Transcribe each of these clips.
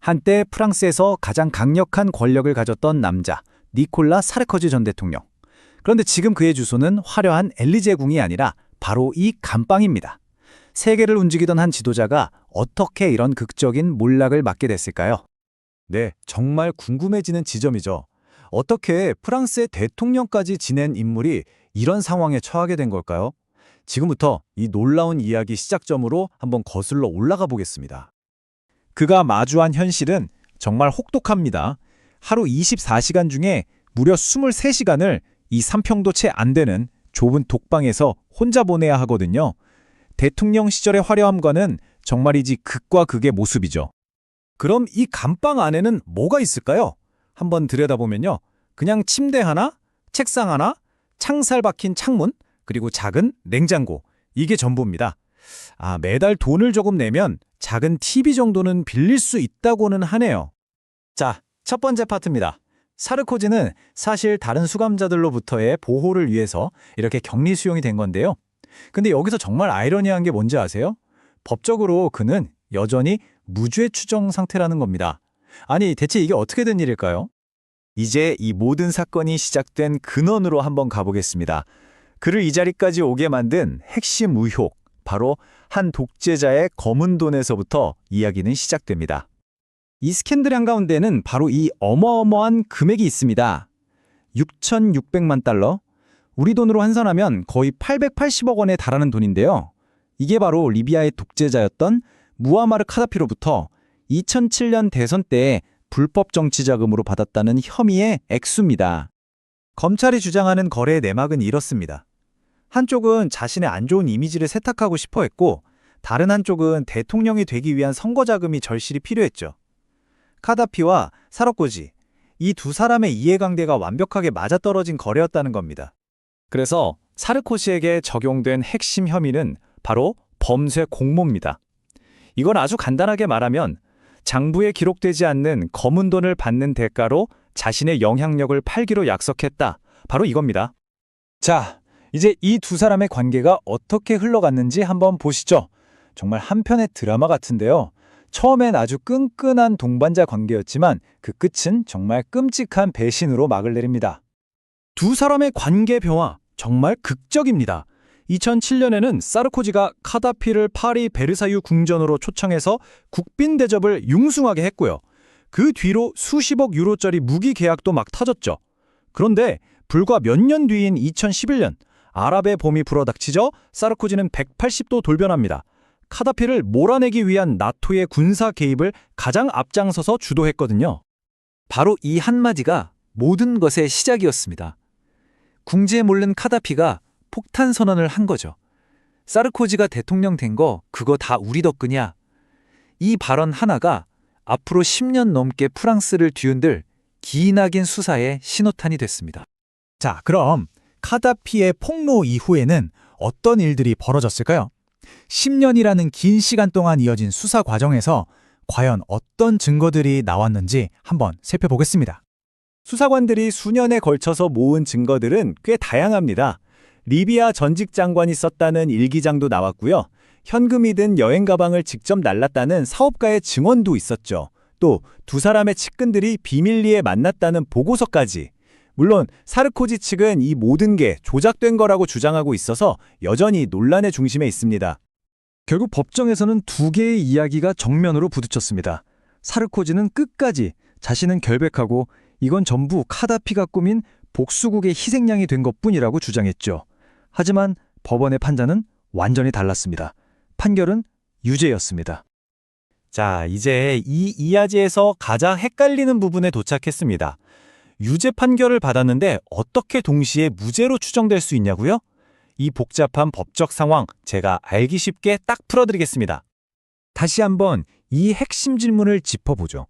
한때 프랑스에서 가장 강력한 권력을 가졌던 남자, 니콜라 사르코지 전 대통령. 그런데 지금 그의 주소는 화려한 엘리제궁이 아니라 바로 이 감방입니다. 세계를 움직이던 한 지도자가 어떻게 이런 극적인 몰락을 맞게 됐을까요? 네, 정말 궁금해지는 지점이죠. 어떻게 프랑스의 대통령까지 지낸 인물이 이런 상황에 처하게 된 걸까요? 지금부터 이 놀라운 이야기 시작점으로 한번 거슬러 올라가 보겠습니다. 그가 마주한 현실은 정말 혹독합니다. 하루 24시간 중에 무려 23시간을 이 3평도 채 안 되는 좁은 독방에서 혼자 보내야 하거든요. 대통령 시절의 화려함과는 정말이지 극과 극의 모습이죠. 그럼 이 감방 안에는 뭐가 있을까요? 한번 들여다보면요. 그냥 침대 하나, 책상 하나, 창살 박힌 창문, 그리고 작은 냉장고. 이게 전부입니다. 매달 돈을 조금 내면 작은 TV 정도는 빌릴 수 있다고는 하네요. 자, 첫 번째 파트입니다. 사르코지는 사실 다른 수감자들로부터의 보호를 위해서 이렇게 격리 수용이 된 건데요. 근데 여기서 정말 아이러니한 게 뭔지 아세요? 법적으로 그는 여전히 무죄 추정 상태라는 겁니다. 아니, 대체 이게 어떻게 된 일일까요? 이제 이 모든 사건이 시작된 근원으로 한번 가보겠습니다. 그를 이 자리까지 오게 만든 핵심 의혹, 바로 한 독재자의 검은 돈에서부터 이야기는 시작됩니다. 이 스캔들 한가운데는 바로 이 어마어마한 금액이 있습니다. 6,600만 달러? 우리 돈으로 환산하면 거의 880억 원에 달하는 돈인데요. 이게 바로 리비아의 독재자였던 무아마르 카다피로부터 2007년 대선 때 불법 정치 자금으로 받았다는 혐의의 액수입니다. 검찰이 주장하는 거래의 내막은 이렇습니다. 한쪽은 자신의 안 좋은 이미지를 세탁하고 싶어 했고, 다른 한쪽은 대통령이 되기 위한 선거 자금이 절실히 필요했죠. 카다피와 사르코지, 이 두 사람의 이해관계가 완벽하게 맞아떨어진 거래였다는 겁니다. 그래서 사르코지에게 적용된 핵심 혐의는 바로 범죄 공모입니다. 이건 아주 간단하게 말하면 장부에 기록되지 않는 검은 돈을 받는 대가로 자신의 영향력을 팔기로 약속했다. 바로 이겁니다. 자, 이제 이 두 사람의 관계가 어떻게 흘러갔는지 한번 보시죠. 정말 한편의 드라마 같은데요. 처음엔 아주 끈끈한 동반자 관계였지만 그 끝은 정말 끔찍한 배신으로 막을 내립니다. 두 사람의 관계 변화, 정말 극적입니다. 2007년에는 사르코지가 카다피를 파리 베르사유 궁전으로 초청해서 국빈 대접을 융숭하게 했고요. 그 뒤로 수십억 유로짜리 무기 계약도 막 터졌죠. 그런데 불과 몇 년 뒤인 2011년, 아랍의 봄이 불어닥치죠. 사르코지는 180도 돌변합니다. 카다피를 몰아내기 위한 나토의 군사 개입을 가장 앞장서서 주도했거든요. 바로 이 한마디가 모든 것의 시작이었습니다. 궁지에 몰린 카다피가 폭탄 선언을 한 거죠. 사르코지가 대통령 된 거 그거 다 우리 덕분이야. 이 발언 하나가 앞으로 10년 넘게 프랑스를 뒤흔들 기나긴 수사의 신호탄이 됐습니다. 자, 그럼 카다피의 폭로 이후에는 어떤 일들이 벌어졌을까요? 10년이라는 긴 시간 동안 이어진 수사 과정에서 과연 어떤 증거들이 나왔는지 한번 살펴보겠습니다. 수사관들이 수년에 걸쳐서 모은 증거들은 꽤 다양합니다. 리비아 전직 장관이 썼다는 일기장도 나왔고요. 현금이 든 여행 가방을 직접 날랐다는 사업가의 증언도 있었죠. 또 두 사람의 측근들이 비밀리에 만났다는 보고서까지. 물론 사르코지 측은 이 모든 게 조작된 거라고 주장하고 있어서 여전히 논란의 중심에 있습니다. 결국 법정에서는 두 개의 이야기가 정면으로 부딪혔습니다. 사르코지는 끝까지 자신은 결백하고 이건 전부 카다피가 꾸민 복수국의 희생양이 된 것뿐이라고 주장했죠. 하지만 법원의 판단은 완전히 달랐습니다. 판결은 유죄였습니다. 자, 이제 이 이야기에서 가장 헷갈리는 부분에 도착했습니다. 유죄 판결을 받았는데 어떻게 동시에 무죄로 추정될 수 있냐고요? 이 복잡한 법적 상황 제가 알기 쉽게 딱 풀어드리겠습니다. 다시 한번 이 핵심 질문을 짚어보죠.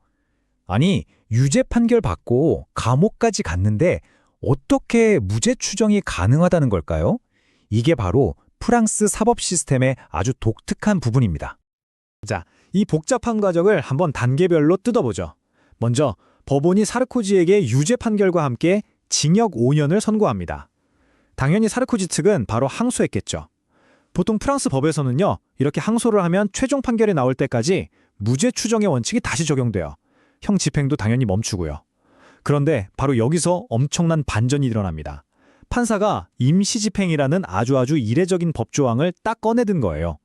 아니, 유죄 판결 받고 감옥까지 갔는데 어떻게 무죄 추정이 가능하다는 걸까요? 이게 바로 프랑스 사법 시스템의 아주 독특한 부분입니다. 자, 이 복잡한 과정을 한번 단계별로 뜯어보죠. 먼저 법원이 사르코지에게 유죄 판결과 함께 징역 5년을 선고합니다. 당연히 사르코지 측은 바로 항소했겠죠. 보통 프랑스 법에서는요, 이렇게 항소를 하면 최종 판결이 나올 때까지 무죄 추정의 원칙이 다시 적용돼요. 형 집행도 당연히 멈추고요. 그런데 바로 여기서 엄청난 반전이 일어납니다. 판사가 임시집행이라는 아주 이례적인 법조항을 딱 꺼내든 거예요.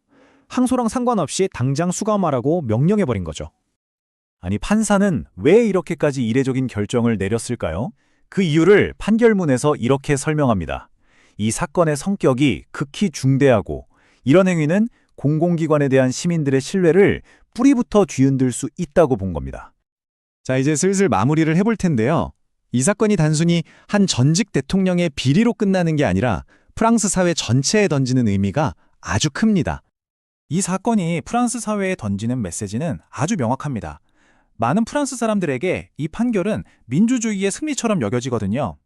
항소랑 상관없이 당장 수감하라고 명령해버린 거죠. 아니, 판사는 왜 이렇게까지 이례적인 결정을 내렸을까요? 그 이유를 판결문에서 이렇게 설명합니다. 이 사건의 성격이 극히 중대하고 이런 행위는 공공기관에 대한 시민들의 신뢰를 뿌리부터 뒤흔들 수 있다고 본 겁니다. 자, 이제 슬슬 마무리를 해볼 텐데요. 이 사건이 단순히 한 전직 대통령의 비리로 끝나는 게 아니라 프랑스 사회 전체에 던지는 의미가 아주 큽니다. 이 사건이 프랑스 사회에 던지는 메시지는 아주 명확합니다. 많은 프랑스 사람들에게 이 판결은 민주주의의 승리처럼 여겨지거든요.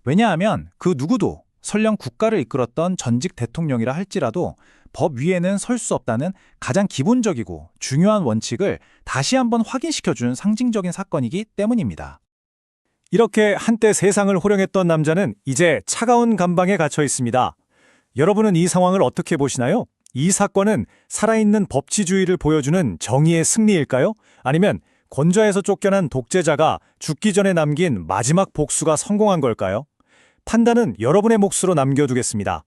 왜냐하면 그 누구도 설령 국가를 이끌었던 전직 대통령이라 할지라도 법 위에는 설 수 없다는 가장 기본적이고 중요한 원칙을 다시 한번 확인시켜준 상징적인 사건이기 때문입니다. 이렇게 한때 세상을 호령했던 남자는 이제 차가운 감방에 갇혀 있습니다. 여러분은 이 상황을 어떻게 보시나요? 이 사건은 살아있는 법치주의를 보여주는 정의의 승리일까요? 아니면 권좌에서 쫓겨난 독재자가 죽기 전에 남긴 마지막 복수가 성공한 걸까요? 판단은 여러분의 몫으로 남겨두겠습니다.